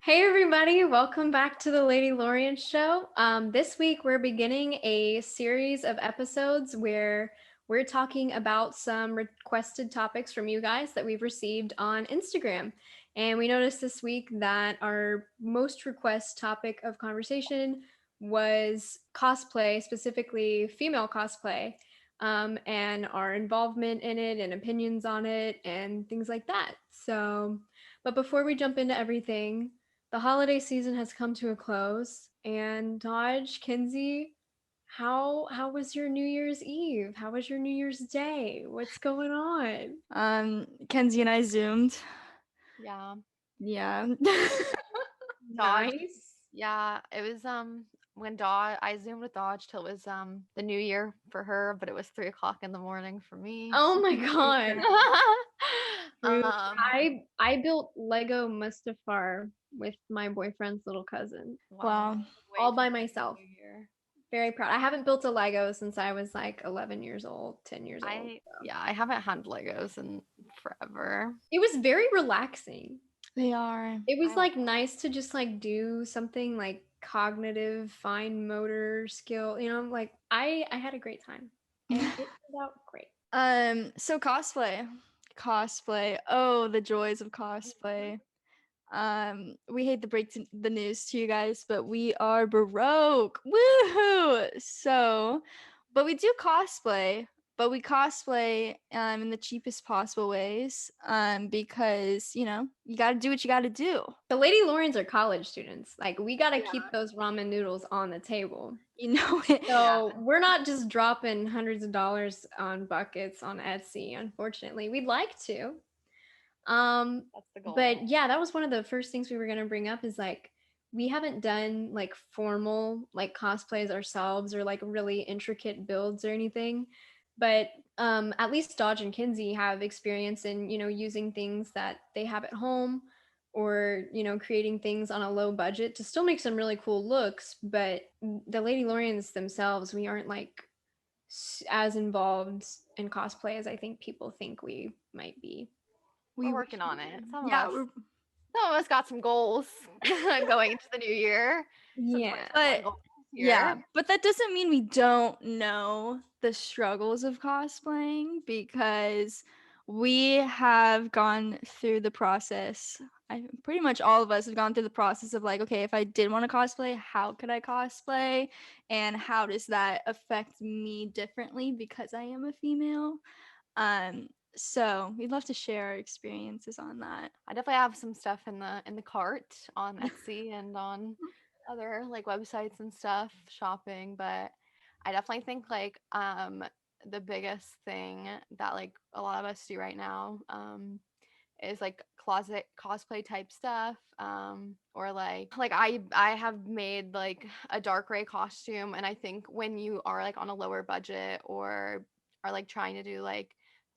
Hey everybody, welcome back to the Lady Lorian Show. This week we're beginning a series of episodes where we're talking about some requested topics from you guys that we've received on Instagram. And we noticed this week that our most request topic of conversation was cosplay, specifically female cosplay, and our involvement in it and opinions on it and things like that. But before we jump into everything, the holiday season has come to a close, and Dodge, Kenzie, how was your New Year's Eve? How was your New Year's Day? What's going on? Kenzie and I zoomed. Yeah. Yeah. Dodge. Nice. Yeah, it was when Dodge I zoomed with Dodge till it was the new year for her, but it was 3 o'clock in the morning for me. Oh my god. True. um I built Lego Mustafar with my boyfriend's little cousin wow. Wow. Way all too by late for myself. New Year. Very proud. I haven't built a Lego since I was like 11 years old, 10 years old. I So. yeah, I haven't had Legos in forever. It was very relaxing. They are. It was I like nice to just like do something like cognitive, fine motor skill. Like I had a great time, and it turned out great. So cosplay. Cosplay. Oh, the joys of cosplay. We hate to break the news to you guys, but we are broke. Woohoo! But we do cosplay, but we cosplay in the cheapest possible ways because, you got to do what you got to do. The Lady Lorians are college students. Like we got to Yeah. keep those ramen noodles on the table. You know it. Yeah. So we're not just dropping hundreds of dollars on buckets on Etsy. Unfortunately, we'd like to. That's the goal. But yeah, that was one of the first things we were gonna bring up is like we haven't done like formal like cosplays ourselves or like really intricate builds or anything. But at least Dodge and Kinsey have experience in, using things that they have at home or, creating things on a low budget to still make some really cool looks. But the Lady Lorians themselves, we aren't like as involved in cosplay as I think people think we might be. We're working on it. Yeah, Some of us got some goals going into the new year. So Yeah. 2021 but goals yeah, here. but that doesn't mean we don't know the struggles of cosplaying because we have gone through the process. Pretty much all of us have gone through the process of like, okay, if I did want to cosplay, how could I cosplay? And how does that affect me differently because I am a female? Um, so we'd love to share our experiences on that. I definitely have some stuff in the cart on Etsy and on other like websites and stuff shopping, but I definitely think like the biggest thing that like a lot of us do right now is like closet cosplay type stuff or like I have made like a dark gray costume, and I think when you are like on a lower budget or are like trying to do like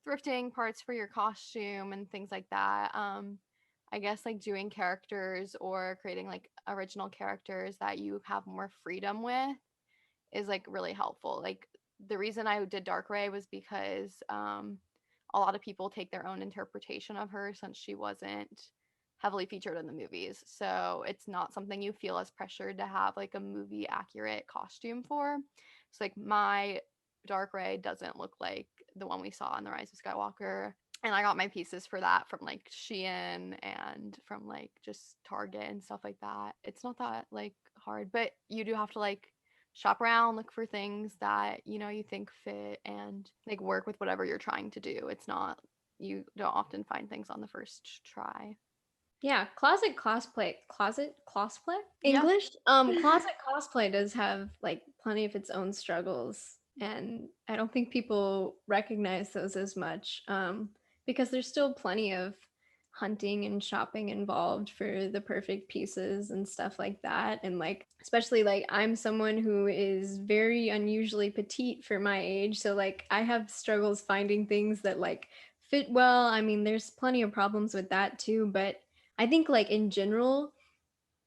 thrifting parts for your costume and things like that, I guess like doing characters or creating like original characters that you have more freedom with is like really helpful. Like the reason I did Dark Ray was because a lot of people take their own interpretation of her since she wasn't heavily featured in the movies. So it's not something you feel as pressured to have like a movie accurate costume for. So like my Dark Ray doesn't look like the one we saw in The Rise of Skywalker. And I got my pieces for that from like Shein and from like just Target and stuff like that. It's not that like hard, but you do have to like shop around, look for things that you think fit and like work with whatever you're trying to do. It's not you don't often find things on the first try. Yeah, closet cosplay Yeah. English. Closet cosplay does have like plenty of its own struggles, and I don't think people recognize those as much because there's still plenty of hunting and shopping involved for the perfect pieces and stuff like that. And like especially like I'm someone who is very unusually petite for my age, so like I have struggles finding things that like fit well. I mean, there's plenty of problems with that too, but I think like in general,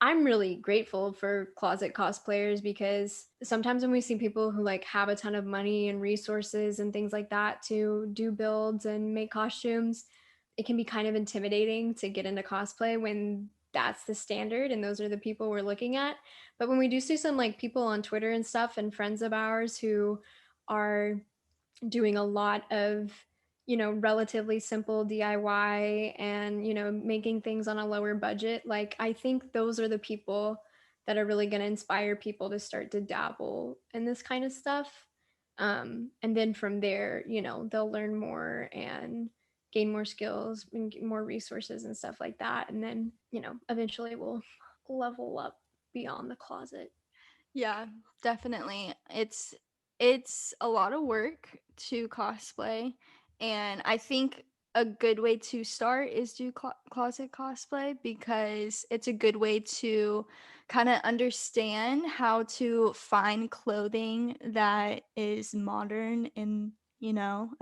I'm really grateful for closet cosplayers because sometimes when we see people who like have a ton of money and resources and things like that to do builds and make costumes, it can be kind of intimidating to get into cosplay when that's the standard and those are the people we're looking at. But when we do see some like people on Twitter and stuff and friends of ours who are doing a lot of, relatively simple DIY and, making things on a lower budget, like I think those are the people that are really going to inspire people to start to dabble in this kind of stuff. And then from there, they'll learn more and gain more skills and get more resources and stuff like that. And then, eventually we'll level up beyond the closet. Yeah, definitely. It's a lot of work to cosplay, and I think a good way to start is do closet cosplay because it's a good way to kind of understand how to find clothing that is modern in,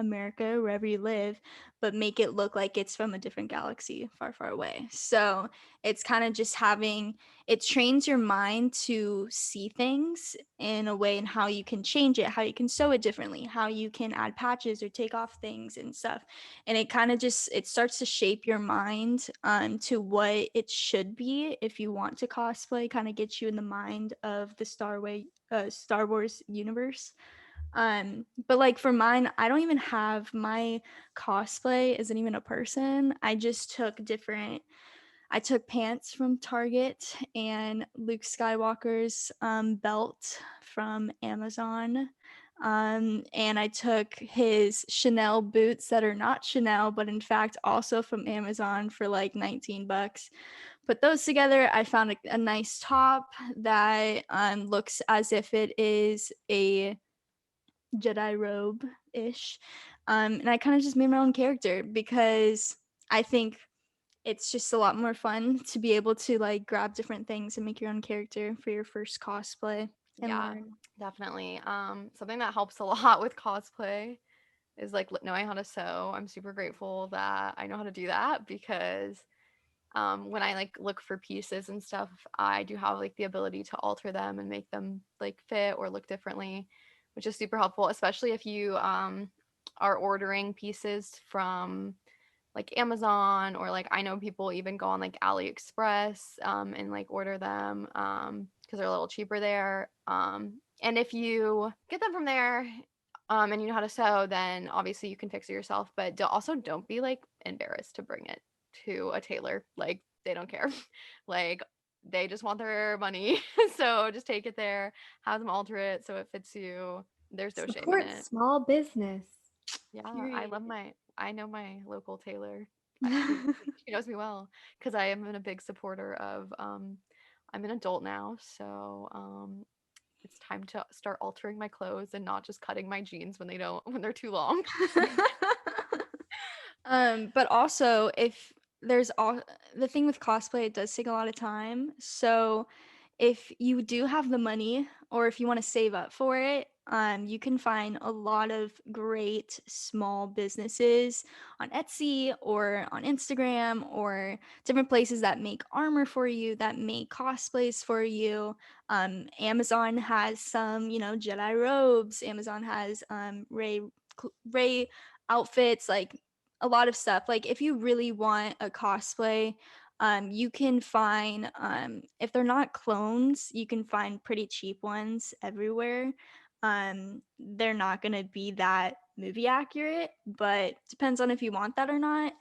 America, wherever you live, but make it look like it's from a different galaxy far, far away. So, it's kind of just having it trains your mind to see things in a way and how you can change it, how you can sew it differently, how you can add patches or take off things and stuff. And it kind of just it starts to shape your mind to what it should be if you want to cosplay, kind of gets you in the mind of the Star Wars universe. But like for mine, I don't even have my cosplay isn't even a person. I took pants from Target and Luke Skywalker's belt from Amazon. And I took his Chanel boots that are not Chanel, but in fact also from Amazon for like 19 bucks. Put those together. I found a nice top that looks as if it is a Jedi robe ish. And I kind of just made my own character because I think it's just a lot more fun to be able to like grab different things and make your own character for your first cosplay and Yeah, learn. definitely. Something that helps a lot with cosplay is like knowing how to sew. I'm super grateful that I know how to do that because when I like look for pieces and stuff, I do have like the ability to alter them and make them like fit or look differently, which is super helpful, especially if you are ordering pieces from like Amazon or like I know people even go on like AliExpress and like order them because they're a little cheaper there. And if you get them from there and you know how to sew, then obviously you can fix it yourself. But also don't be like embarrassed to bring it to a tailor. Like they don't care. Like they just want their money. So just take it there, have them alter it so it fits you. There's no shame in Support it. small business. Yeah, Period. I know my local tailor. She knows me well because I am a big supporter of I'm an adult now, so it's time to start altering my clothes and not just cutting my jeans when they're too long. But also if there's all the thing with cosplay, it does take a lot of time. So if you do have the money or if you want to save up for it, you can find a lot of great small businesses on Etsy or on Instagram or different places that make armor for you, that make cosplays for you. Amazon has some, Jedi robes. Amazon has Ray outfits, like a lot of stuff. Like if you really want a cosplay, you can find if they're not clones, you can find pretty cheap ones everywhere. They're not gonna be that movie accurate, but depends on if you want that or not.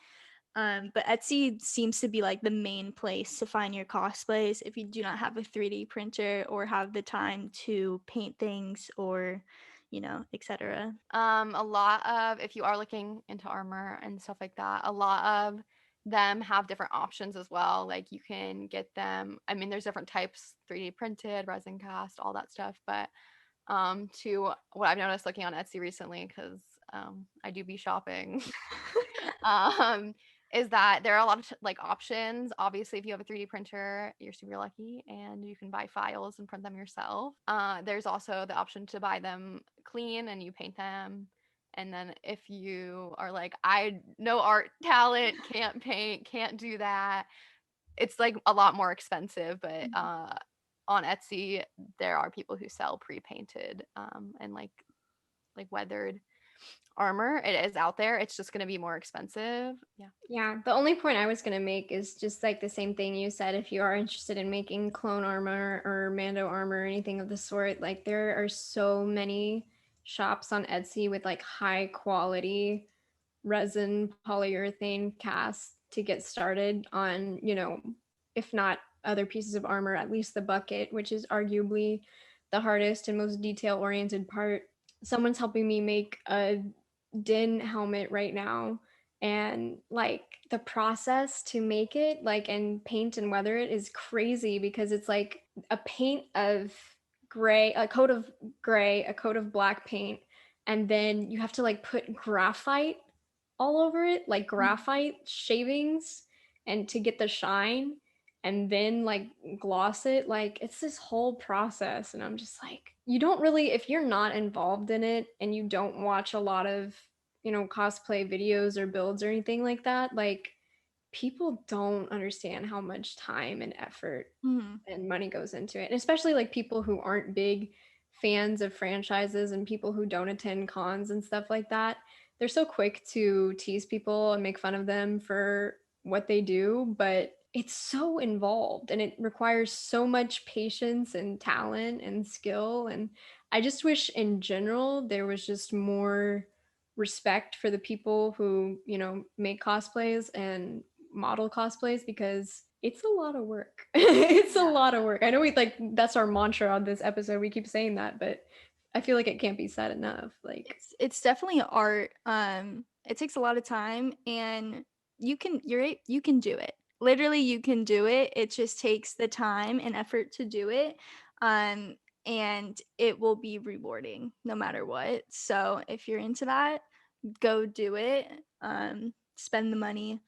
But Etsy seems to be like the main place to find your cosplays if you do not have a 3D printer or have the time to paint things or, etc. A lot of if you are looking into armor and stuff like that, a lot of them have different options as well. Like you can get them. I mean, there's different types: 3D printed, resin cast, all that stuff. But to what I've noticed looking on Etsy recently, because I do be shopping, um, is that there are a lot of like options. Obviously, if you have a 3D printer, you're super lucky and you can buy files and print them yourself. There's also the option to buy them clean and you paint them. And then if you are like, I no art talent, can't paint, can't do that, it's like a lot more expensive. But on Etsy, there are people who sell pre-painted and like weathered. armor. It is out there. It's just going to be more expensive. Yeah. Yeah, the only point I was going to make is just like the same thing you said. If you are interested in making clone armor or Mando armor or anything of the sort, like there are so many shops on Etsy with like high quality resin polyurethane casts to get started on, if not other pieces of armor, at least the bucket, which is arguably the hardest and most detail oriented part. Someone's helping me make a Din helmet right now, and like the process to make it like and paint and weather it is crazy because it's like a paint of gray, a coat of gray, a coat of black paint, and then you have to like put graphite all over it, like graphite shavings, and to get the shine, and then like gloss it. Like it's this whole process, and I'm just like, you don't really, if you're not involved in it and you don't watch a lot of, cosplay videos or builds or anything like that, like people don't understand how much time and effort Mhm. and money goes into it. And especially like people who aren't big fans of franchises and people who don't attend cons and stuff like that. They're so quick to tease people and make fun of them for what they do, but it's so involved and it requires so much patience and talent and skill. And I just wish in general there was just more respect for the people who, make cosplays and model cosplays, because it's a lot of work. It's a lot of work. I know we like that's our mantra on this episode. We keep saying that, but I feel like it can't be said enough. Like It's definitely art. It takes a lot of time, and you can do it. Literally, you can do it. It just takes the time and effort to do it. Um, and it will be rewarding no matter what. So if you're into that, go do it. Spend the money,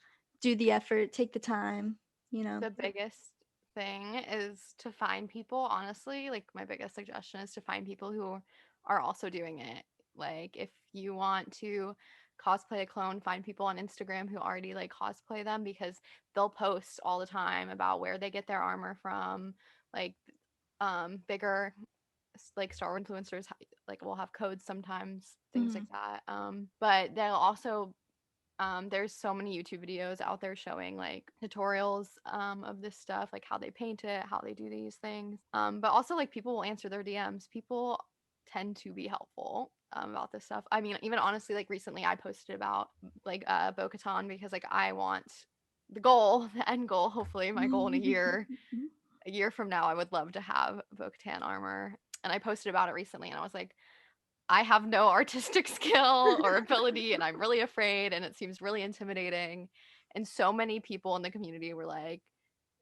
do the effort, take the time. You know. The biggest thing is to find people, honestly, like my biggest suggestion is to find people who are also doing it. Like if you want to cosplay a clone, find people on Instagram who already like cosplay them, because they'll post all the time about where they get their armor from. Like bigger like Star Wars influencers like will have codes sometimes, things Mhm. like that. But they'll also there's so many YouTube videos out there showing like tutorials of this stuff, like how they paint it, how they do these things. But also like people will answer their DMs. People tend to be helpful about this stuff. I mean, even honestly, like recently I posted about like Bo-Katan, because like I want the goal, the end goal, hopefully my goal in a year from now, I would love to have Bo-Katan armor. And I posted about it recently, and I was like, I have no artistic skill or ability, and I'm really afraid, and it seems really intimidating. And so many people in the community were like,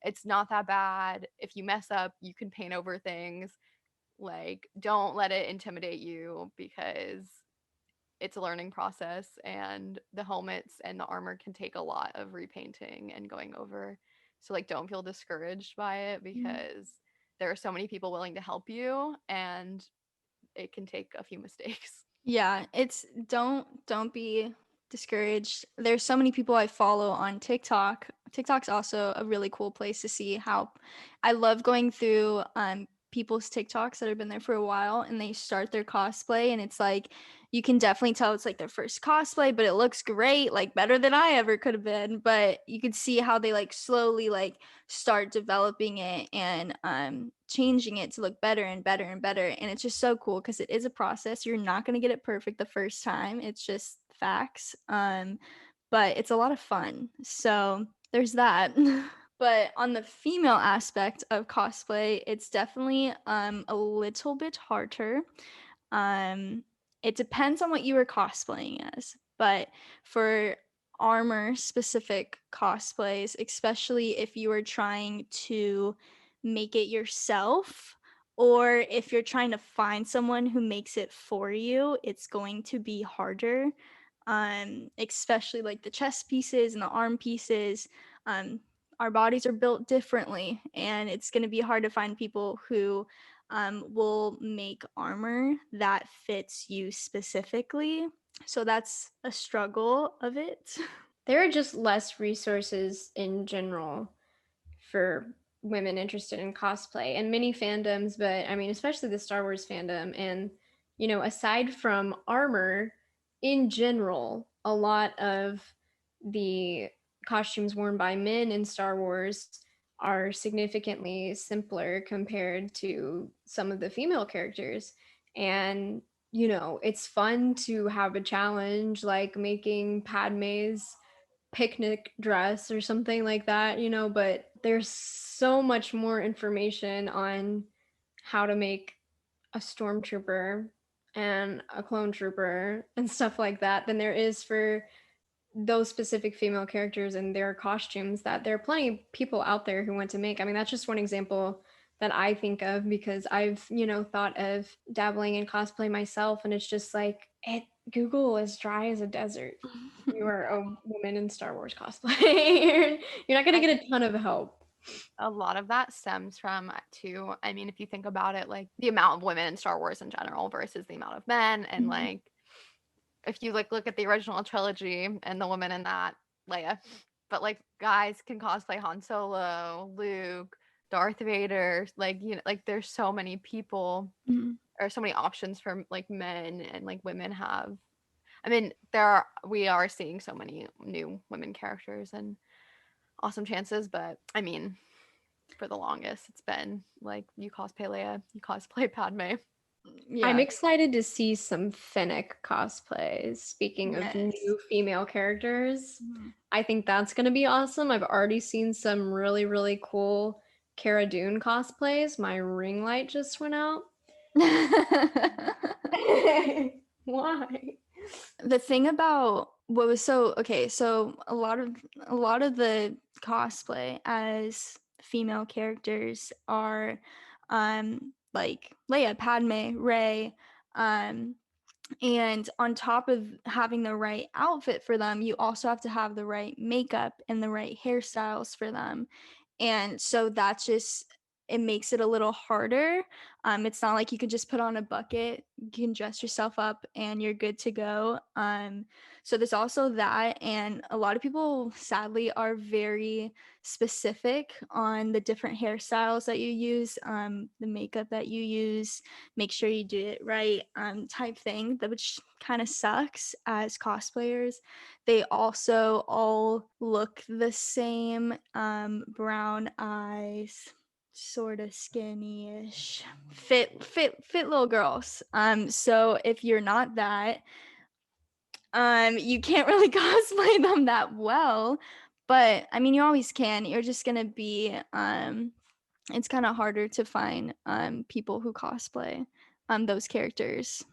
it's not that bad. If you mess up, you can paint over things. Like, don't let it intimidate you, because it's a learning process, and the helmets and the armor can take a lot of repainting and going over. So, like, don't feel discouraged by it, because there are so many people willing to help you, and it can take a few mistakes. Yeah, it's don't be discouraged. There's so many people I follow on TikTok. TikTok's also a really cool place to see how I love going through people's TikToks that have been there for a while and they start their cosplay, and it's like you can definitely tell it's like their first cosplay, but it looks great, like better than I ever could have been. But you could see how they like slowly like start developing it and changing it to look better and better and better. And it's just so cool because it is a process. You're not going to get it perfect the first time. It's just facts. But it's a lot of fun. So there's that. But on the female aspect of cosplay, it's definitely a little bit harder. Um, it depends on what you were cosplaying as, but for armor specific cosplays, especially if you are trying to make it yourself or if you're trying to find someone who makes it for you, it's going to be harder. Especially like the chest pieces and the arm pieces. Um, our bodies are built differently, and it's going to be hard to find people who will make armor that fits you specifically. So that's a struggle of it. there are just less resources in general for women interested in cosplay and many fandoms, but I mean, especially the Star Wars fandom. And, aside from armor, in general, a lot of the costumes worn by men in Star Wars are significantly simpler compared to some of the female characters. And, it's fun to have a challenge like making Padme's picnic dress or something like that, but there's so much more information on how to make a stormtrooper and a clone trooper and stuff like that than there is for those specific female characters and their costumes that there are plenty of people out there who want to make. I mean, that's just one example that I think of because I've, thought of dabbling in cosplay myself and it's just like Google is dry as a desert. You are a woman in Star Wars cosplay. You're not going I to think get a ton of help. a lot of that stems from too. I mean, if you think about it, like the amount of women in Star Wars in general versus the amount of men, and Mhm. like if you like look at the original trilogy and the woman in that, Leia, but like guys can cosplay Han Solo, Luke, Darth Vader, like like there's so many people Mhm. or so many options for like men and like women have. I mean, we are seeing so many new women characters and awesome chances, but I mean, for the longest, it's been like you cosplay Leia, you cosplay Padme. I'm Yeah. excited to see some Finnick cosplays. Speaking of Yes. new female characters, Mhm. I think that's going to be awesome. I've already seen some really, really cool Cara Dune cosplays. My ring light just went out. Why? The thing about what was so okay, so a lot of the cosplay as female characters are like Leia, Padme, Rey, um and on top of having the right outfit for them, you also have to have the right makeup and the right hairstyles for them. And so that's just it makes it a little harder. It's not like you can just put on a bucket, you can dress yourself up and you're good to go. So there's also that, and a lot of people sadly are very specific on the different hairstyles that you use, the makeup that you use, make sure you do it right, type thing, that which kind of sucks as cosplayers. They also all look the same, brown eyes, sort of skinny-ish, fit little girls. So if you're not that, you can't really cosplay them that well. But I mean, you always can. You're just gonna be it's kind of harder to find people who cosplay those characters.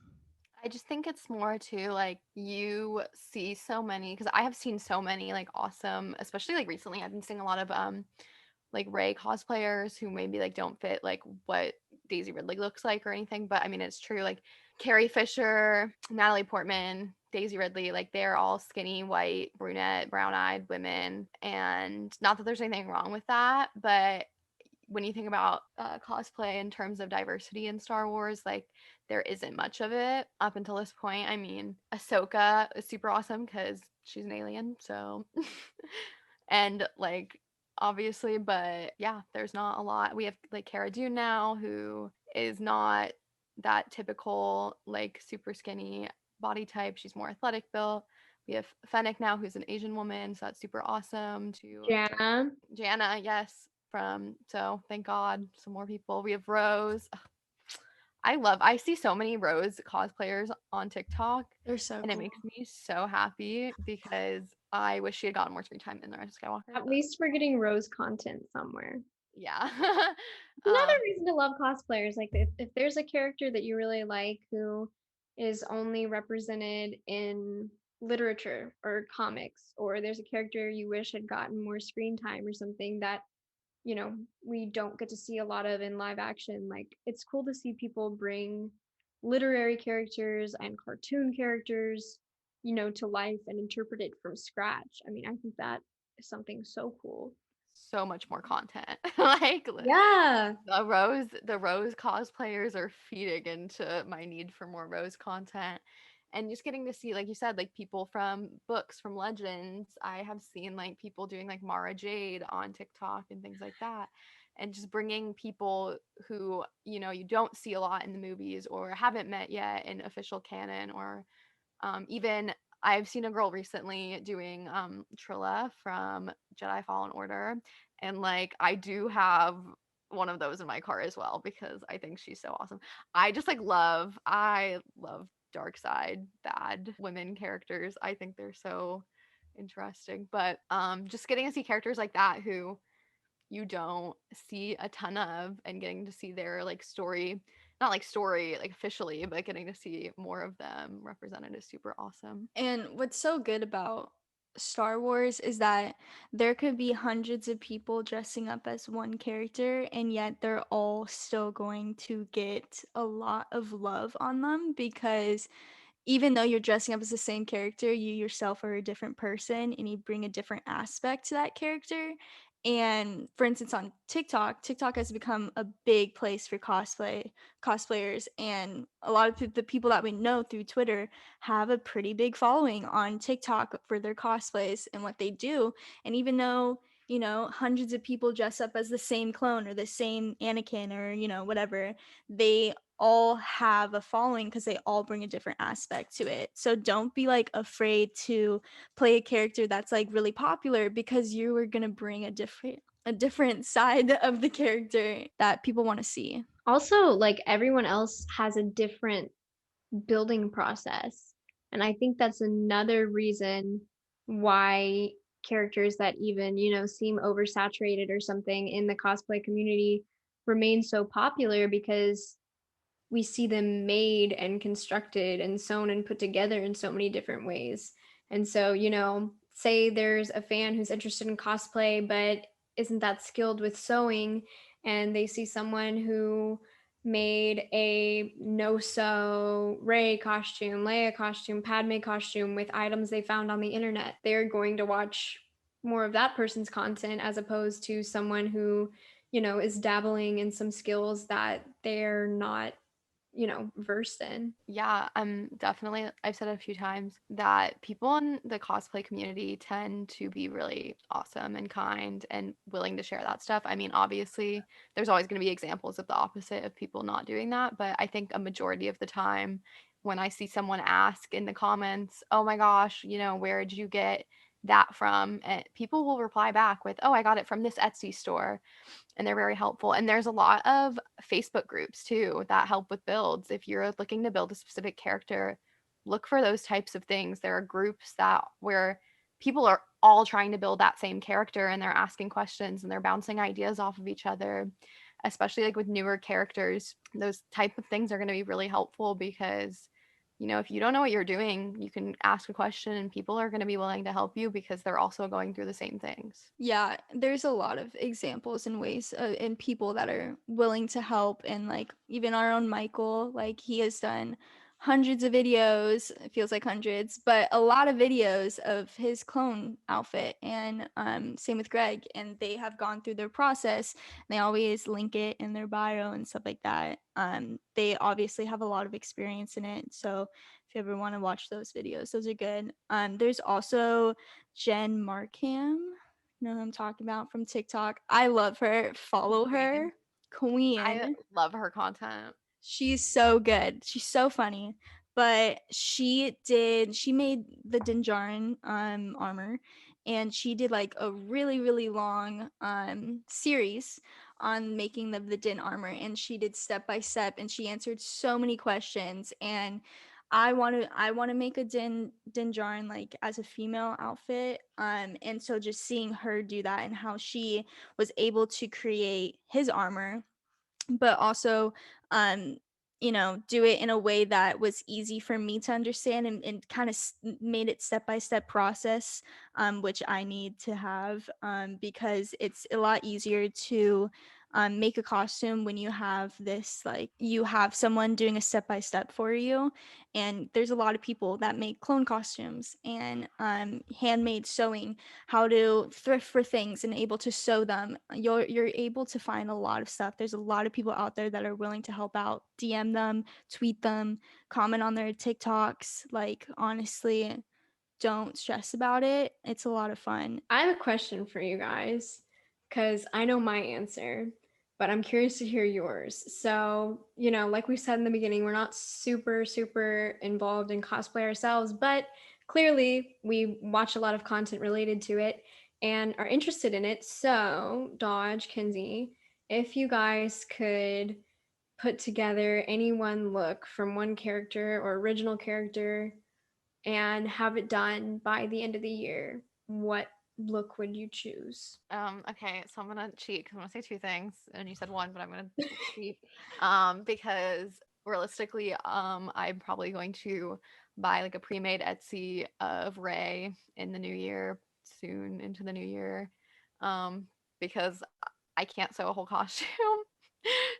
I just think it's more too like you see so many because I have seen so many like awesome, especially like recently. I've been seeing a lot of like Ray cosplayers who maybe like don't fit like what Daisy Ridley looks like or anything, but I mean it's true. Like Carrie Fisher, Natalie Portman, Daisy Ridley, like they're all skinny, white, brunette, brown-eyed women, and not that there's anything wrong with that, but when you think about cosplay in terms of diversity in Star Wars, like there isn't much of it up until this point. I mean, Ahsoka is super awesome because she's an alien, so and like obviously, but yeah, there's not a lot. We have like Cara Dune now, who is not that typical like super skinny body type. She's more athletic built. We have Fennec now, who's an Asian woman, so that's super awesome. To Jana. Jana, yes, from so thank God, some more people. We have Rose. I see so many Rose cosplayers on TikTok, They're so and it cool. makes me so happy because I wish she had gotten more screen time in the Rise of Skywalker. At But least we're getting Rose content somewhere. yeah, Another um, reason to love cosplayers, like if there's a character that you really like who is only represented in literature or comics, or there's a character you wish had gotten more screen time or something that, we don't get to see a lot of in live action, like it's cool to see people bring literary characters and cartoon characters, to life and interpret it from scratch. I mean, I think that is something so cool. so much more content. Like Yeah. the Rose cosplayers are feeding into my need for more Rose content. And just getting to see, like you said, like people from books, from legends. I have seen like people doing like Mara Jade on TikTok and things like that. And just bringing people who, you don't see a lot in the movies or haven't met yet in official canon or Even I've seen a girl recently doing Trilla from Jedi Fallen Order, and like I do have one of those in my car as well because I think she's so awesome. I just like I love dark side bad women characters. I think they're so interesting. But just getting to see characters like that who you don't see a ton of, and getting to see their like story, not like story like officially, but getting to see more of them represented is super awesome. And what's so good about Star Wars is that there could be hundreds of people dressing up as one character, and yet they're all still going to get a lot of love on them because even though you're dressing up as the same character, you yourself are a different person and you bring a different aspect to that character. And for instance, on TikTok, TikTok has become a big place for cosplayers, and a lot of the people that we know through Twitter have a pretty big following on TikTok for their cosplays and what they do. And even though hundreds of people dress up as the same clone or the same Anakin or whatever, they all have a following because they all bring a different aspect to it. So don't be like afraid to play a character that's like really popular because you are going to bring a different side of the character that people want to see. Also, like everyone else has a different building process. And I think that's another reason why characters that even, seem oversaturated or something in the cosplay community remain so popular because we see them made and constructed and sewn and put together in so many different ways. And so, say there's a fan who's interested in cosplay but isn't that skilled with sewing, and they see someone who made a no sew Ray costume, Leia costume, Padme costume with items they found on the internet. They're going to watch more of that person's content as opposed to someone who, is dabbling in some skills that they're not versed in. Yeah, I'm definitely, I've said it a few times that people in the cosplay community tend to be really awesome and kind and willing to share that stuff. I mean, obviously, there's always going to be examples of the opposite of people not doing that, but I think a majority of the time when I see someone ask in the comments, "Oh my gosh, where did you get that from?" And people will reply back with, "Oh, I got it from this Etsy store." And they're very helpful. And there's a lot of Facebook groups too that help with builds. If you're looking to build a specific character, look for those types of things. There are groups that where people are all trying to build that same character and they're asking questions and they're bouncing ideas off of each other, especially like with newer characters. Those type of things are going to be really helpful because if you don't know what you're doing, you can ask a question and people are going to be willing to help you because they're also going through the same things. Yeah, there's a lot of examples and ways and people that are willing to help. And like even our own Michael, like he has done hundreds of videos, it feels like hundreds, but a lot of videos of his clone outfit. And same with Greg, and they have gone through their process. They always link it in their bio and stuff like that. They obviously have a lot of experience in it, so if you ever want to watch those videos, those are good. There's also Jen Markham, know who I'm talking about, from TikTok. I love her. Follow Queen. her. I Queen. love her content. She's so good. She's so funny. But she made the Dinjarin armor, and she did like a really, really long series on making the Din armor, and she did step by step, and she answered so many questions. And I want to make a Dinjarin like as a female outfit, and so just seeing her do that and how she was able to create his armor, but also do it in a way that was easy for me to understand, and kind of made it step by step process, which I need to have, because it's a lot easier to make a costume when you have this, like you have someone doing a step by step for you. And there's a lot of people that make clone costumes and handmade sewing, how to thrift for things and able to sew them. You're able to find a lot of stuff. There's a lot of people out there that are willing to help out. DM them, tweet them, comment on their TikToks. Like honestly, don't stress about it. It's a lot of fun. I have a question for you guys because I know my answer. but I'm curious to hear yours. So, like we said in the beginning, we're not super, super involved in cosplay ourselves, but clearly we watch a lot of content related to it and are interested in it. So, Dodge, Kenzie, if you guys could put together any one look from one character or original character and have it done by the end of the year, what look would you choose? Okay, so I'm gonna cheat because I'm gonna say two things, and you said one, but I'm gonna cheat. Because realistically, I'm probably going to buy like a pre-made Etsy of Ray in the new year, soon into the new year. Because I can't sew a whole costume.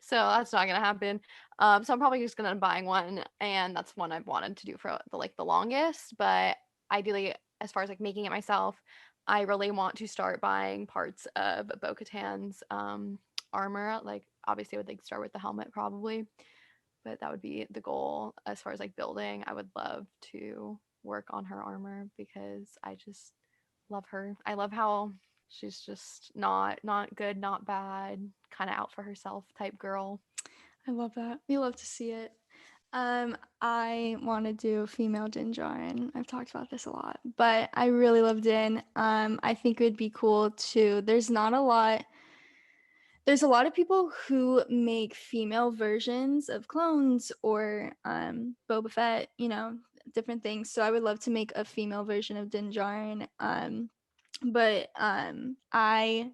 So that's not gonna happen. So I'm probably just gonna buying one, and that's one I've wanted to do for the longest. But ideally, as far as like making it myself, I really want to start buying parts of Bo-Katan's armor. Like obviously, I would like start with the helmet probably, but that would be the goal as far as like building. I would love to work on her armor because I just love her. I love how she's just not good, not bad, kind of out for herself type girl. I love that. We love to see it. I want to do female Dinjarin. I've talked about this a lot, but I really love Din. I think it would be cool to. There's a lot of people who make female versions of clones or Boba Fett, different things. So I would love to make a female version of Din Djarin. But I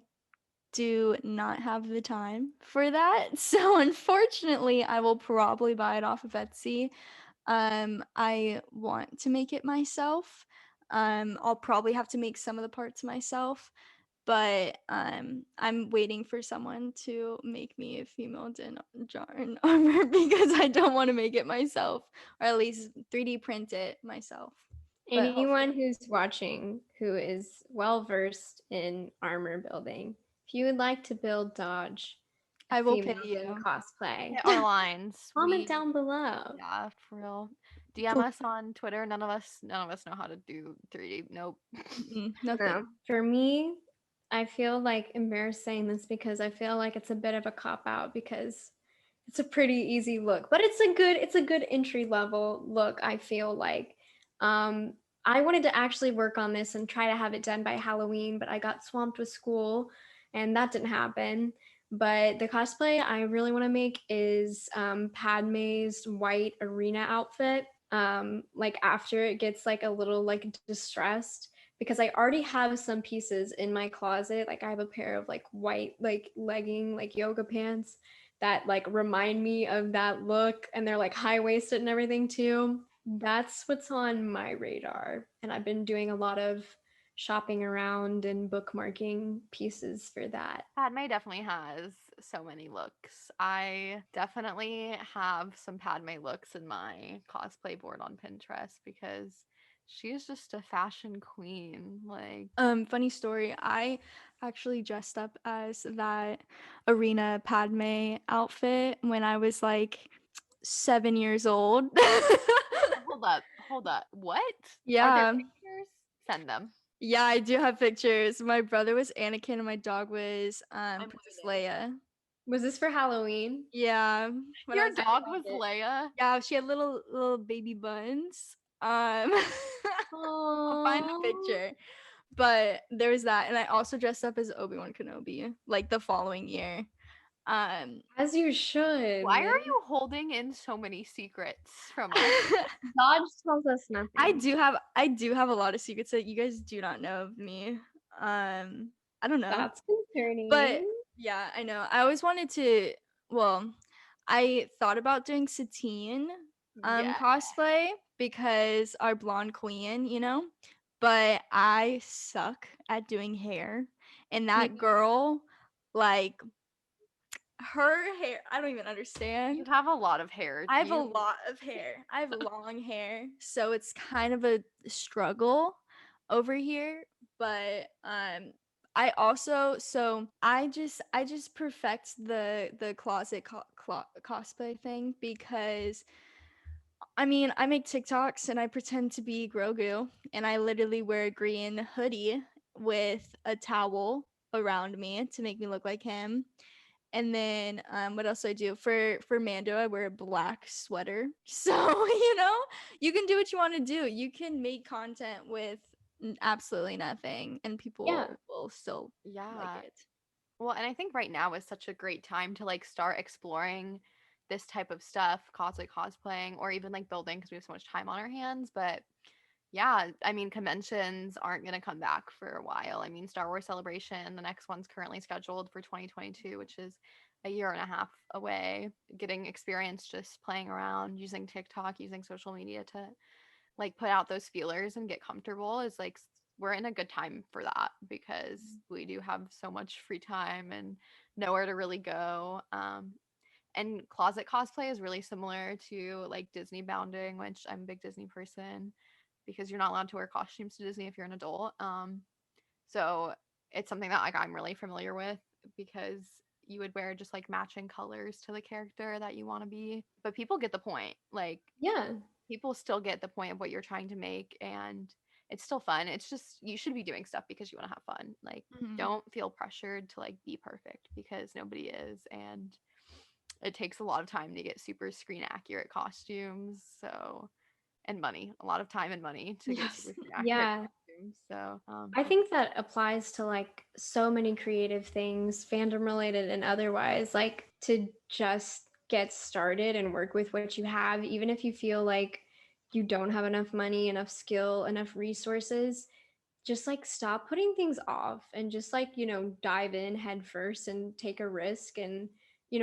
do not have the time for that. So unfortunately, I will probably buy it off of Etsy. I want to make it myself. I'll probably have to make some of the parts myself, but I'm waiting for someone to make me a female Din Djarin armor because I don't want to make it myself, or at least 3D print it myself. But hopefully, Anyone who's watching who is well versed in armor building, if you would like to build Dodge a I will pay female in you. cosplay, Hit our lines. comment down below. Yeah, for real. DM us on Twitter. None of us know how to do 3D. Nope. Nothing. No, for me, I feel like embarrassed saying this because I feel like it's a bit of a cop out because it's a pretty easy look, but it's a good entry level look, I feel like. Um I wanted to actually work on this and try to have it done by Halloween, but I got swamped with school and that didn't happen. But the cosplay I really want to make is Padme's white arena outfit. Like after it gets like a little like distressed because I already have some pieces in my closet. Like I have a pair of like white like legging like yoga pants that like remind me of that look, and they're like high waisted and everything too. That's what's on my radar. And I've been doing a lot of shopping around and bookmarking pieces for that. Padme definitely has so many looks. I definitely have some Padme looks in my cosplay board on Pinterest because she's just a fashion queen. Like, Funny story. I actually dressed up as that Arena Padme outfit when I was like 7 years old. hold up. What? Are there Yeah. pictures? Send them. Yeah, I do have pictures. My brother was Anakin and my dog was I'm Princess waiting. Leia. Was this for Halloween? Yeah. When I Your was a dog was kid. Leia. Yeah, she had little baby buns. I'll find the Oh, picture. But there was that, and I also dressed up as Obi-Wan Kenobi like the following year. Um as you should. Why are you holding in so many secrets from us? Dodge tells us I nothing. do have a lot of secrets that you guys do not know of me. I don't know. That's But concerning. yeah, I know. I always wanted to, well, I thought about doing Satine Yeah. cosplay because our blonde queen, but I suck at doing hair. And that girl, like her hair, I don't even You understand. have a lot of hair. I Do have a you? lot of hair. I have long hair, so it's kind of a struggle over here, but I also so I just perfect the closet cosplay thing because I mean, I make TikToks and I pretend to be Grogu and I literally wear a green hoodie with a towel around me to make me look like him, And then what else do I do? For Mando, I wear a black sweater. So, you can do what you want to do. You can make content with absolutely nothing and Yeah. people will still like Yeah. it. Well, and I think right now is such a great time to like start exploring this type of stuff, cosplaying, or even like building because we have so much time on our hands. But yeah, I mean, conventions aren't going to come back for a while. I mean, Star Wars Celebration, the next one's currently scheduled for 2022, which is a year and a half away. Getting experience just playing around, using TikTok, using social media to like put out those feelers and get comfortable is like we're in a good time for that because we do have so much free time and nowhere to really go. And closet cosplay is really similar to like Disney bounding, which I'm a big Disney person because you're not allowed to wear costumes to Disney if you're an adult. So it's something that like I'm really familiar with because you would wear just like matching colors to the character that you want to be. But people get the point. Like Yeah. people still get the point of what you're trying to make and it's still fun. It's just you should be doing stuff because you want to have fun. Like Mhm. don't feel pressured to like be perfect because nobody is and it takes a lot of time to get super screen accurate costumes. So and money, a lot of time and money to get Yes. super screen accurate Yeah. costumes. So I think that applies to like so many creative things, fandom related and otherwise, like to just get started and work with what you have, even if you feel like you don't have enough money, enough skill, enough resources, just like stop putting things off and just like, dive in head first and take a risk and,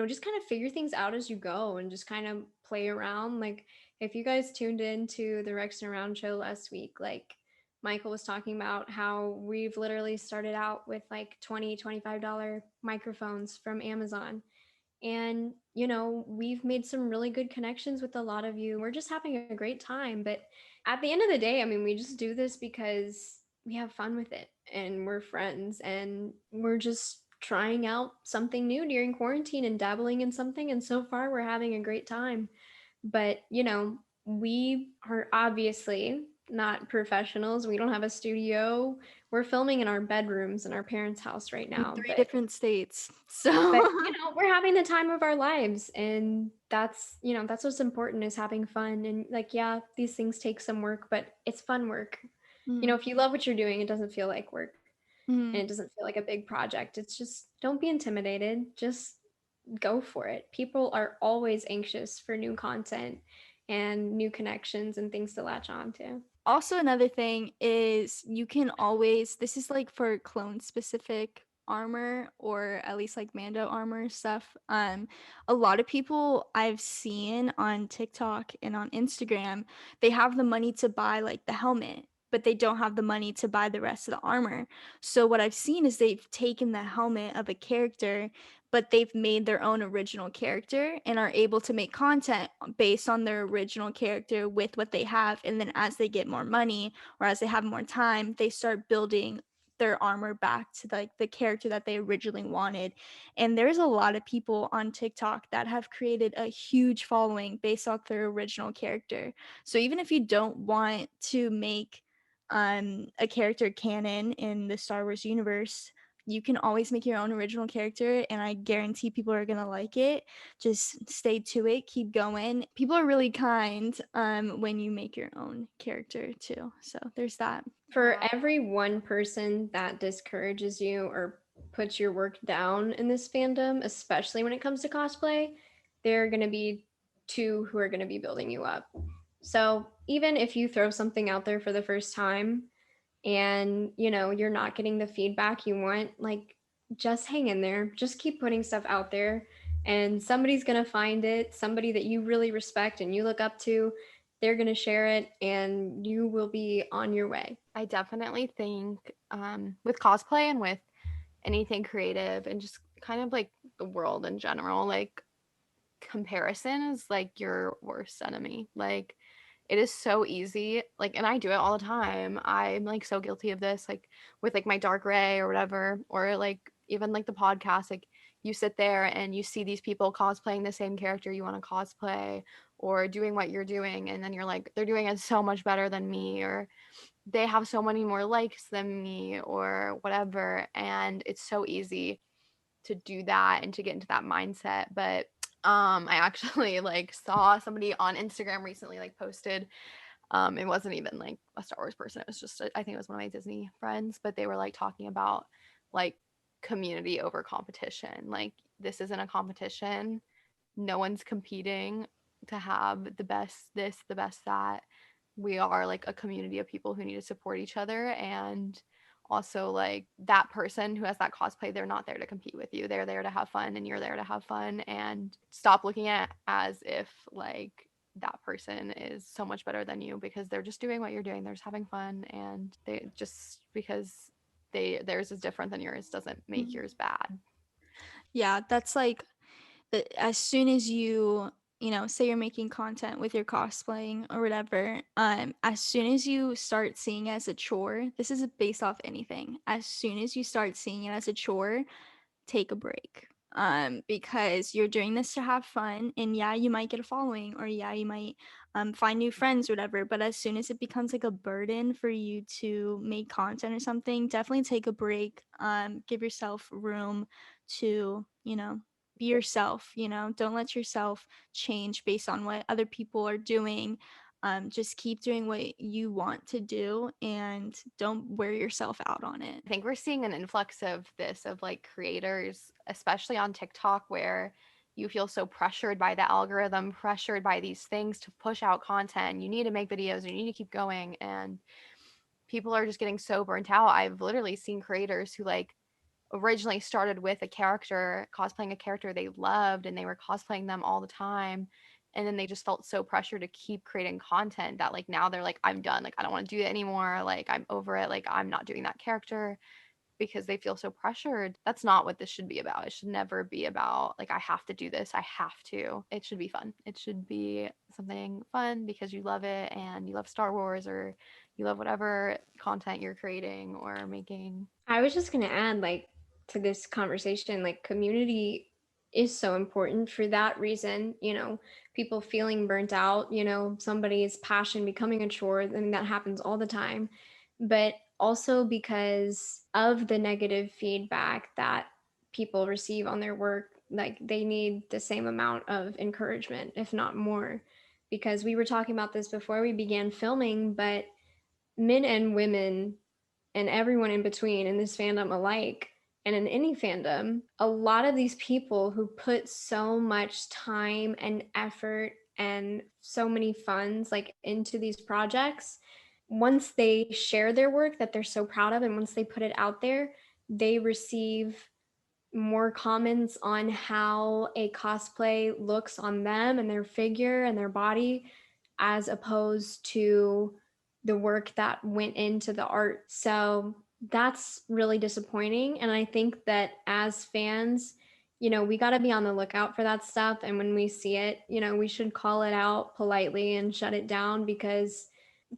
just kind of figure things out as you go and just kind of play around. Like if you guys tuned in to the Rex and Around show last week, like Michael was talking about how we've literally started out with like $20, $25 microphones from Amazon. And, we've made some really good connections with a lot of you. We're just having a great time. But at the end of the day, I mean, we just do this because we have fun with it and we're friends and we're just trying out something new during quarantine and dabbling in something. And so far, we're having a great time. But, we are obviously not professionals. We don't have a studio. We're filming in our bedrooms in our parents' house right In now. three But different states. So we're having the time of our lives and that's what's important is having fun and like yeah, these things take some work, but it's fun work. Mhm. If you love what you're doing, it doesn't feel like work and Mhm. it doesn't feel like a big project. It's just don't be intimidated. Just go for it. People are always anxious for new content and new connections and things to latch on to. Also, another thing is you can always, this is like for clone specific armor or at least like Mando armor stuff. A lot of people I've seen on TikTok and on Instagram, they have the money to buy like the helmet, but they don't have the money to buy the rest of the armor. So what I've seen is they've taken the helmet of a character, but they've made their own original character and are able to make content based on their original character with what they have. And then as they get more money or as they have more time, they start building their armor back to like the character that they originally wanted. And there's a lot of people on TikTok that have created a huge following based off their original character. So even if you don't want to make a character canon in the Star Wars universe, you can always make your own original character and I guarantee people are going to like it. Just stay to it, keep going. People are really kind when you make your own character too. So there's that. For yeah. every one person that discourages you or puts your work down in this fandom, especially when it comes to cosplay, there are going to be two who are going to be building you up. So even if you throw something out there for the first time and you're not getting the feedback you want, like just hang in there, just keep putting stuff out there and somebody's going to find it, somebody that you really respect and you look up to, they're going to share it and you will be on your way. I definitely think with cosplay and with anything creative and just kind of like the world in general, like comparison is like your worst enemy. Like it is so easy. Like, and I do it all the time. I'm like so guilty of this, like with like my dark ray or whatever, or like even like the podcast. Like you sit there and you see these people cosplaying the same character you want to cosplay or doing what you're doing, and then you're like, they're doing it so much better than me, or they have so many more likes than me, or whatever. And it's so easy to do that and to get into that mindset. But I actually like saw somebody on Instagram recently like posted, it wasn't even like a Star Wars person, it was just I think it was one of my Disney friends, but they were like talking about like community over competition. Like, this isn't a competition, no one's competing to have the best this, the best that. We are like a community of people who need to support each other. And also, like, that person who has that cosplay, they're not there to compete with you, they're there to have fun, and you're there to have fun. And stop looking at it as if like that person is so much better than you, because they're just doing what you're doing, they're just having fun. And they just because theirs is different than yours doesn't make yours bad. Yeah, that's like as soon as you know, say you're making content with your cosplaying or whatever, as soon as you start seeing it as a chore, this is based off anything. As soon as you start seeing it as a chore, take a break. Because you're doing this to have fun, and yeah, you might get a following, or yeah, you might find new friends or whatever. But as soon as it becomes like a burden for you to make content or something, definitely take a break. Give yourself room to, you know, be yourself. You know, don't let yourself change based on what other people are doing. Just keep doing what you want to do, and don't wear yourself out on it. I think we're seeing an influx of this, of like creators, especially on TikTok, where you feel so pressured by the algorithm, pressured by these things to push out content. You need to make videos, you need to keep going. And people are just getting so burnt out. I've literally seen creators who like originally started with a character, cosplaying a character they loved, and they were cosplaying them all the time. And then they just felt so pressured to keep creating content that like now they're like, I'm done. Like, I don't want to do it anymore. Like, I'm over it. Like, I'm not doing that character, because they feel so pressured. That's not what this should be about. It should never be about like, I have to do this, I have to. It should be fun. It should be something fun because you love it and you love Star Wars, or you love whatever content you're creating or making. I was just going to add, like, to this conversation, like, community is so important for that reason. You know, people feeling burnt out, you know, somebody's passion becoming a chore. I mean, that happens all the time. But also because of the negative feedback that people receive on their work, like, they need the same amount of encouragement, if not more. Because we were talking about this before we began filming, but men and women and everyone in between in this fandom alike, and in any fandom, a lot of these people who put so much time and effort and so many funds like into these projects, once they share their work that they're so proud of, and once they put it out there, they receive more comments on how a cosplay looks on them and their figure and their body, as opposed to the work that went into the art. So that's really disappointing. And I think that as fans, you know, we got to be on the lookout for that stuff. And when we see it, you know, we should call it out politely and shut it down, because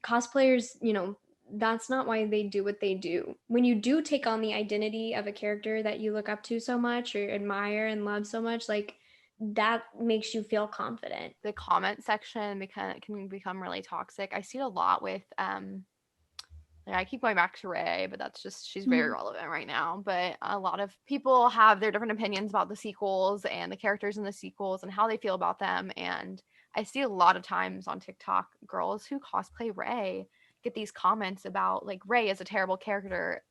cosplayers, you know, that's not why they do what they do. When you do take on the identity of a character that you look up to so much or admire and love so much, like, that makes you feel confident. The comment section can become really toxic. I see it a lot with like, I keep going back to Ray, but that's just, she's very relevant right now. But a lot of people have their different opinions about the sequels and the characters in the sequels and how they feel about them. And I see a lot of times on TikTok, girls who cosplay Ray get these comments about like, Ray is a terrible character.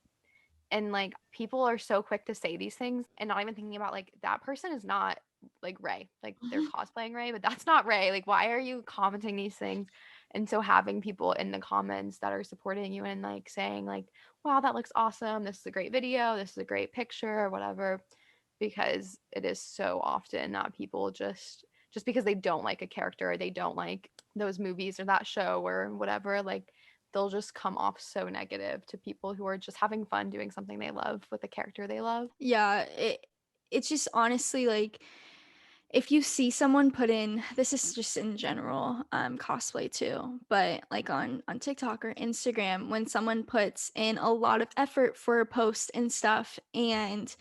And like, people are so quick to say these things and not even thinking about like, that person is not like Ray. Like, they're cosplaying Ray, but that's not Ray. Like, why are you commenting these things? And so having people in the comments that are supporting you and like saying like, wow, that looks awesome, this is a great video, this is a great picture, or whatever, because it is so often that people just because they don't like a character, or they don't like those movies or that show or whatever, like, they'll just come off so negative to people who are just having fun doing something they love with a character they love. Yeah, it's just honestly like, if you see someone put in, this is just in general, cosplay too, but like on TikTok or Instagram, when someone puts in a lot of effort for a post and stuff, and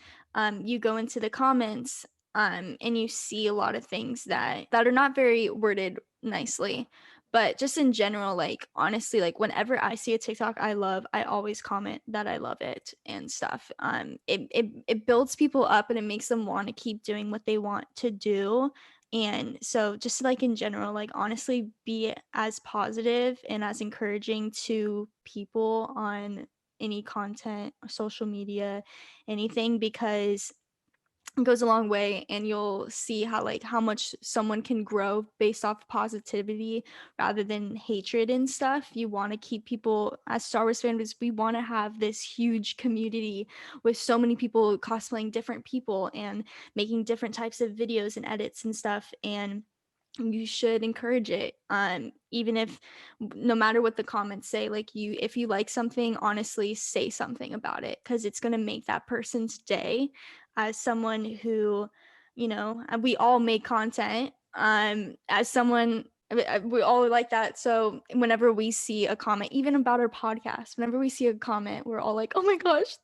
you go into the comments, and you see a lot of things that are not very worded nicely, But just in general, like honestly, like whenever I see a TikTok I love, I always comment that I love it and stuff. It builds people up and it makes them want to keep doing what they want to do. And so just like in general, like honestly be as positive and as encouraging to people on any content, social media, anything, because it goes a long way, and you'll see how much someone can grow based off positivity rather than hatred and stuff. You want to keep people, as Star Wars fans, we want to have this huge community with so many people cosplaying different people and making different types of videos and edits and stuff, and you should encourage it, even if no matter what the comments say, like you if you like something, honestly say something about it, because it's going to make that person's day. As someone who, we all make content, as someone, we all like that. So whenever we see a comment, even about our podcast, whenever we see a comment, we're all like, oh my gosh,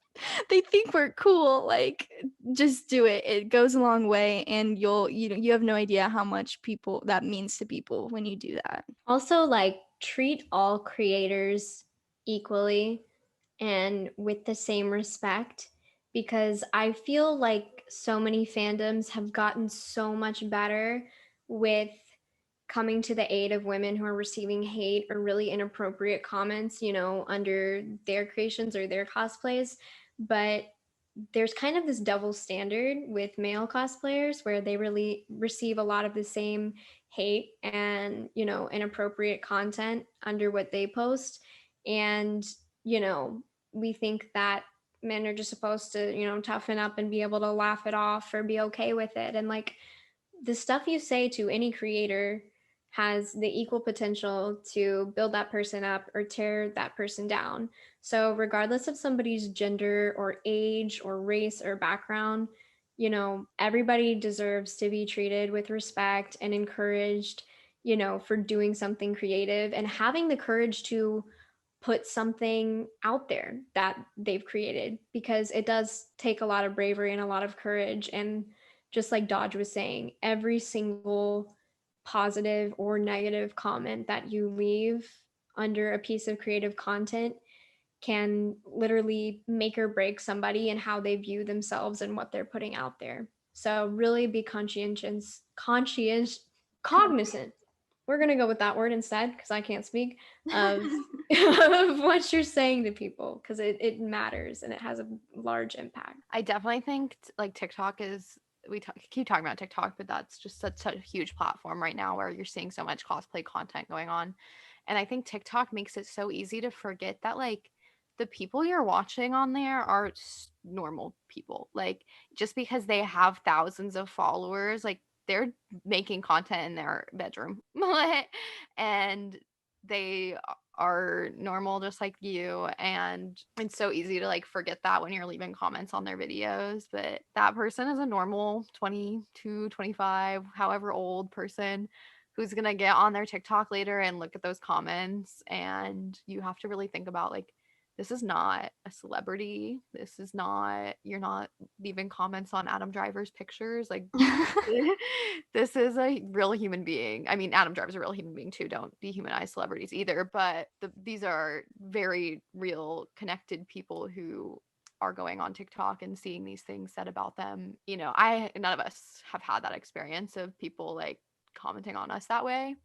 they think we're cool. Like, just do it. It goes a long way, and you have no idea how much people that means to people when you do that. Also, like, treat all creators equally and with the same respect, because I feel like so many fandoms have gotten so much better with coming to the aid of women who are receiving hate or really inappropriate comments, under their creations or their cosplays. But there's kind of this double standard with male cosplayers where they really receive a lot of the same hate and, inappropriate content under what they post. And, you know, we think that men are just supposed to, toughen up and be able to laugh it off or be okay with it. And like, the stuff you say to any creator has the equal potential to build that person up or tear that person down. So, regardless of somebody's gender or age or race or background, everybody deserves to be treated with respect and encouraged, for doing something creative and having the courage to put something out there that they've created, because it does take a lot of bravery and a lot of courage. And just like Dodge was saying, every single positive or negative comment that you leave under a piece of creative content can literally make or break somebody and how they view themselves and what they're putting out there. So really be cognizant. We're gonna go with that word instead because I can't speak of of what you're saying to people, because it matters and it has a large impact. I definitely think like TikTok is keep talking about TikTok, but that's just such a huge platform right now where you're seeing so much cosplay content going on. And I think TikTok makes it so easy to forget that like the people you're watching on there are normal people. Like just because they have thousands of followers, like they're making content in their bedroom. And they are normal just like you, and it's so easy to like forget that when you're leaving comments on their videos, but that person is a normal 22, 25, however old person who's going to get on their TikTok later and look at those comments, and you have to really think about like this is not a celebrity. This is not, you're not leaving comments on Adam Driver's pictures. Like, this is a real human being. I mean, Adam Driver's a real human being too. Don't dehumanize celebrities either. But these are very real, connected people who are going on TikTok and seeing these things said about them. None of us have had that experience of people like commenting on us that way,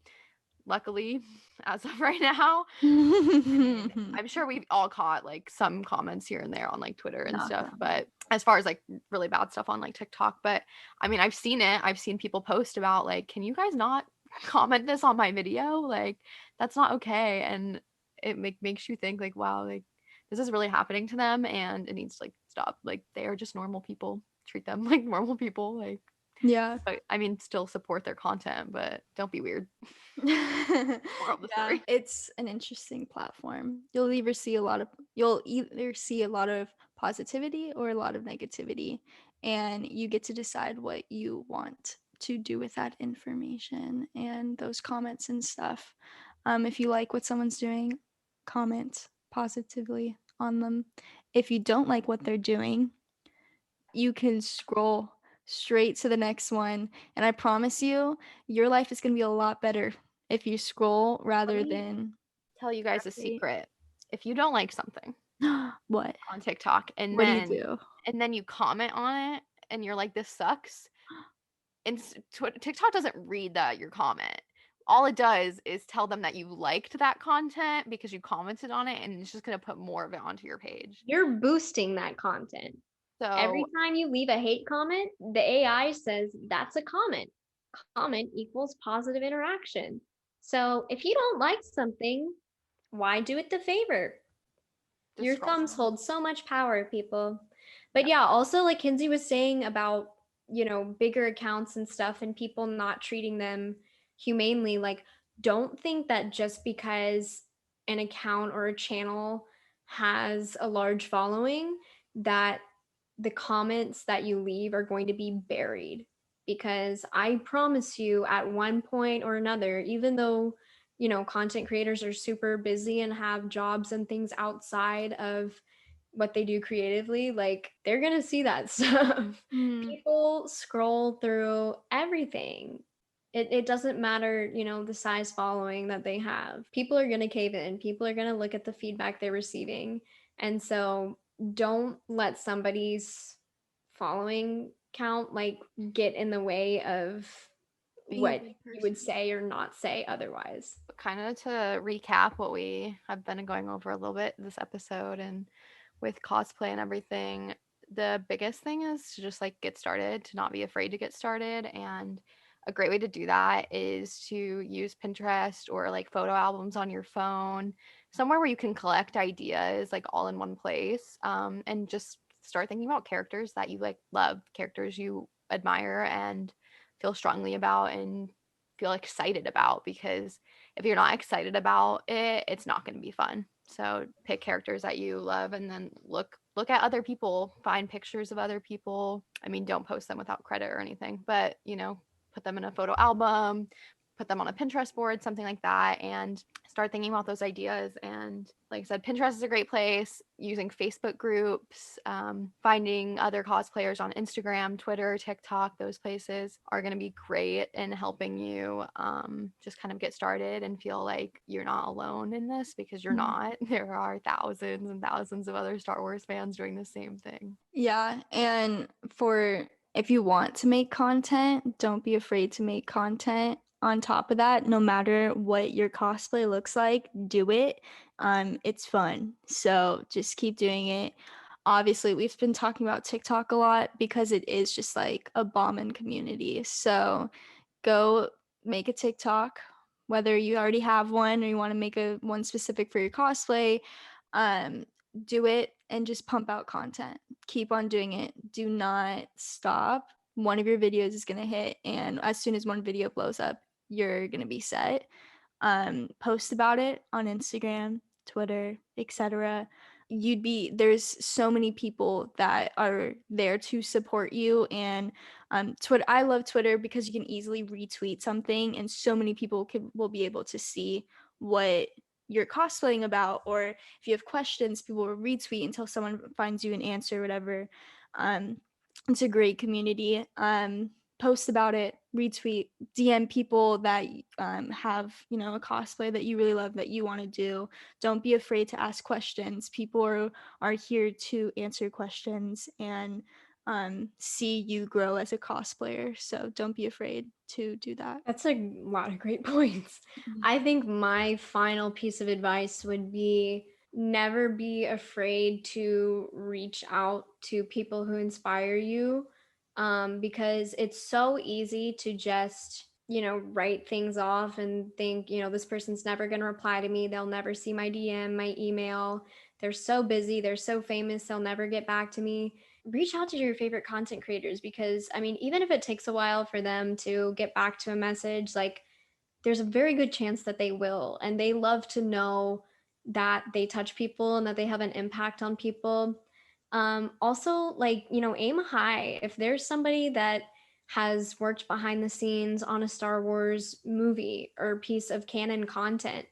luckily, as of right now. I'm sure we've all caught like some comments here and there on like Twitter and stuff, but as far as like really bad stuff on like TikTok, but I mean, I've seen people post about like, can you guys not comment this on my video? Like, that's not okay. And it makes you think like, wow, like this is really happening to them and it needs to like stop. Like, they are just normal people. Treat them like normal people. Like, Yeah. but I mean, still support their content, but don't be weird. Moral of the story. It's an interesting platform. You'll either see a lot of positivity or a lot of negativity, and you get to decide what you want to do with that information and those comments and stuff. If you like what someone's doing, comment positively on them. If you don't like what they're doing, you can scroll straight to the next one, and I promise you, your life is going to be a lot better if you scroll rather Let me than tell you guys a navigate. secret. If you don't like something What? on TikTok What do you do? and then you comment on it and you're like, this sucks, and TikTok doesn't read your comment. All it does is tell them that you liked that content because you commented on it, and it's just going to put more of it onto your page. You're boosting that content. Every So time you leave a hate comment, the AI says that's a comment. Comment equals positive interaction. So if you don't like something, why do it the favor? just Your scroll thumbs down. hold so much power, people. But Yep. yeah, also like Kenzie was saying about, bigger accounts and stuff and people not treating them humanely, like don't think that just because an account or a channel has a large following that the comments that you leave are going to be buried, because I promise you at one point or another, even though content creators are super busy and have jobs and things outside of what they do creatively, like they're gonna see that stuff. Mm. People scroll through everything. It doesn't matter, the size following that they have. People are gonna cave in. People are gonna look at the feedback they're receiving. And so don't let somebody's following count like get in the way of Being a what good you would person. say or not say otherwise. But kind of to recap what we have been going over a little bit this episode and with cosplay and everything, the biggest thing is to just like get started, to not be afraid to get started. And a great way to do that is to use Pinterest or like photo albums on your phone, somewhere where you can collect ideas like all in one place, and just start thinking about characters that you like love, characters you admire and feel strongly about and feel excited about, because if you're not excited about it, it's not going to be fun. So pick characters that you love and then look at other people, find pictures of other people. I mean, don't post them without credit or anything, but put them in a photo album, put them on a Pinterest board, something like that, and start thinking about those ideas. And like I said, Pinterest is a great place. Using Facebook groups, finding other cosplayers on Instagram, Twitter, TikTok, those places are going to be great in helping you just kind of get started and feel like you're not alone in this, because you're not. There are thousands and thousands of other Star Wars fans doing the same thing. Yeah, and if you want to make content, don't be afraid to make content. On top of that, no matter what your cosplay looks like, do it. It's fun. So just keep doing it. Obviously, we've been talking about TikTok a lot because it is just like a bombing community. So go make a TikTok, whether you already have one or you want to make one specific for your cosplay. Um, do it and just pump out content. Keep on doing it. Do not stop. One of your videos is going to hit, and as soon as one video blows up, you're going to be set. Post about it on Instagram, Twitter, etc. There's so many people that are there to support you. And Twitter, I love Twitter because you can easily retweet something and so many people will be able to see what you're cosplaying about, or if you have questions, people will retweet until someone finds you an answer or whatever. It's a great community. Post about it, retweet, DM people that have a cosplay that you really love that you want to do. Don't be afraid to ask questions. People are here to answer questions and see you grow as a cosplayer. So don't be afraid to do that. That's a lot of great points. Mhm. I think my final piece of advice would be never be afraid to reach out to people who inspire you, because it's so easy to just, write things off and think, this person's never going to reply to me. They'll never see my DM, my email. They're so busy. They're so famous. They'll never get back to me. Reach out to your favorite content creators, because I mean, even if it takes a while for them to get back to a message, like there's a very good chance that they will, and they love to know that they touch people and that they have an impact on people. Also, like, aim high. If there's somebody that has worked behind the scenes on a Star Wars movie or piece of canon content,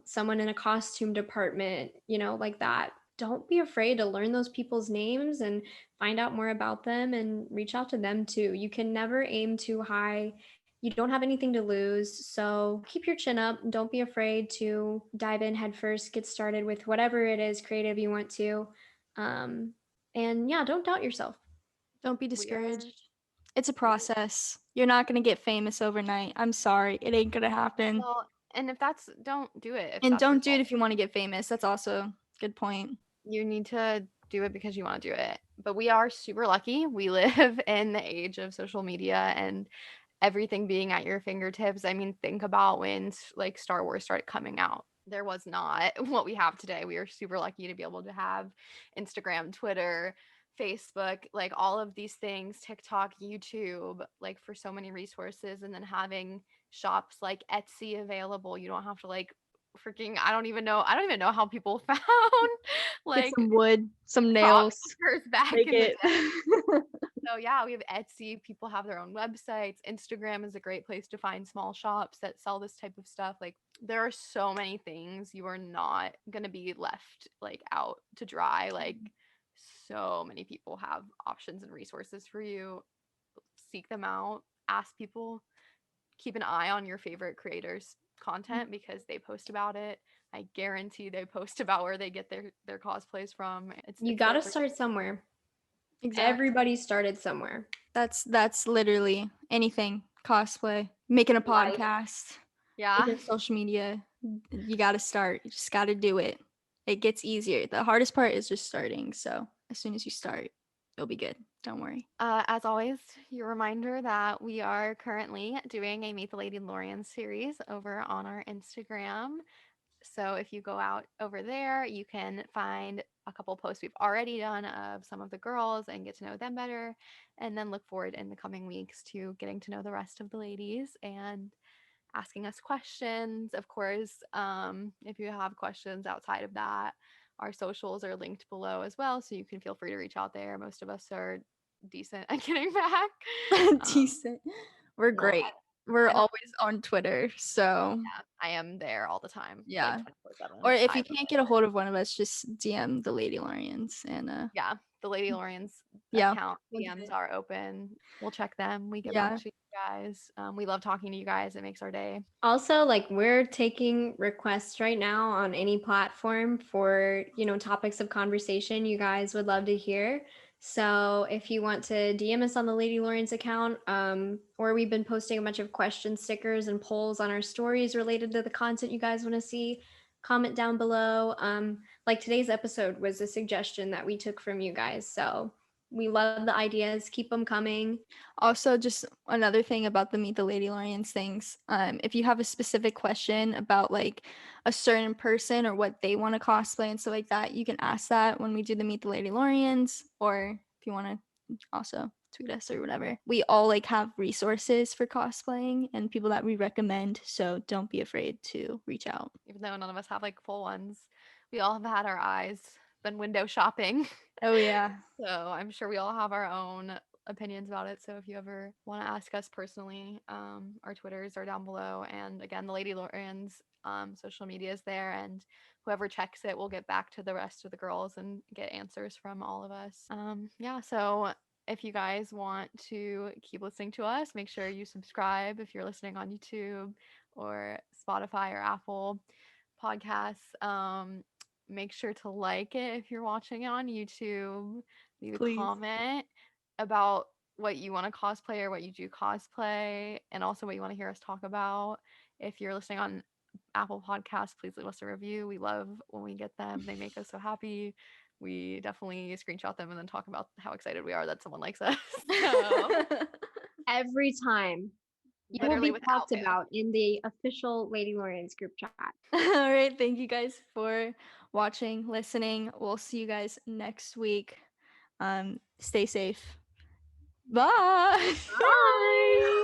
someone in a costume department, like that, don't be afraid to learn those people's names and find out more about them and reach out to them too. You can never aim too high. You don't have anything to lose, so keep your chin up. Don't be afraid to dive in headfirst, get started with whatever it is creative you want to. Um, and yeah, don't doubt yourself. Don't be We are discouraged. It's a process. You're not going to get famous overnight. I'm sorry. It ain't going to happen. well, and if that's don't do it if And that's your don't do it goal. if you want to get famous. That's also a good point. You need to do it because you want to do it. But we are super lucky. We live in the age of social media and everything being at your fingertips. I mean, think about when like Star Wars started coming out. There was not what we have today. We are super lucky to be able to have Instagram, Twitter, Facebook, like all of these things, TikTok, YouTube, like for so many resources, and then having shops like Etsy available. You don't have to like freaking I don't even know how people found Get like some wood, some prop nails. makers back Make in the it. day. So yeah, we have Etsy. People have their own websites. Instagram is a great place to find small shops that sell this type of stuff. Like there are so many things. You are not going to be left like out to dry. Like so many people have options and resources for you. Seek them out. Ask people. Keep an eye on your favorite creators' content because they post about it. I guarantee they post about where they get their cosplays from. You It's got there to for start somewhere. Exactly. Everybody started somewhere. That's literally anything. Cosplay, making a Life. podcast, yeah. making social media. You got to start. You just got to do it. It gets easier. The hardest part is just starting. So as soon as you start, it'll be good. Don't worry. As always, your reminder that we are currently doing a Meet the Lady Lorian series over on our Instagram. So if you go out over there, you can find a couple posts we've already done of some of the girls and get to know them better. And then look forward in the coming weeks to getting to know the rest of the ladies and asking us questions. Of course, if you have questions outside of that, our socials are linked below as well. So you can feel free to reach out there. Most of us are decent at getting back. Decent. We're Well, great. We're I don't, always on Twitter. So yeah, I am there all the time, like yeah. 24/7. Or if you I'm can't get a hold of one of us, just DM the Lady Lorians and yeah, the Lady Lorian's yeah. account We'll get DMs it. are open. We'll check them. We get back Yeah. to you guys. We love talking to you guys. It makes our day. Also, like we're taking requests right now on any platform for, topics of conversation you guys would love to hear. So if you want to DM us on the Lady Lawrence account, or we've been posting a bunch of question stickers and polls on our stories related to the content you guys want to see, comment down below. Like today's episode was a suggestion that we took from you guys. So we love the ideas. Keep them coming. Also, just another thing about the Meet the Lady Lorians things. If you have a specific question about like a certain person or what they want to cosplay and stuff like that, you can ask that when we do the Meet the Lady Lorians, or if you want to also tweet us or whatever. We all like have resources for cosplaying and people that we recommend, so don't be afraid to reach out. Even though none of us have like full ones, we all have had our eyes, been window shopping. Oh yeah. So I'm sure we all have our own opinions about it. So if you ever want to ask us personally, our Twitters are down below. And again, the Lady Lauren's social media is there. And whoever checks it will get back to the rest of the girls and get answers from all of us. Yeah, so if you guys want to keep listening to us, make sure you subscribe if you're listening on YouTube or Spotify or Apple Podcasts. Make sure to like it if you're watching it on YouTube. Leave a Please. comment about what you want to cosplay or what you do cosplay, and also what you want to hear us talk about. If you're listening on Apple Podcasts, please leave us a review. We love when we get them, they make us so happy. We definitely screenshot them and then talk about how excited we are that someone likes us. So, Every time. You will literally be without talked fail. about in the official Lady Lawrence group chat. All right. Thank you guys for watching, listening. We'll see you guys next week. Stay safe. Bye. Bye.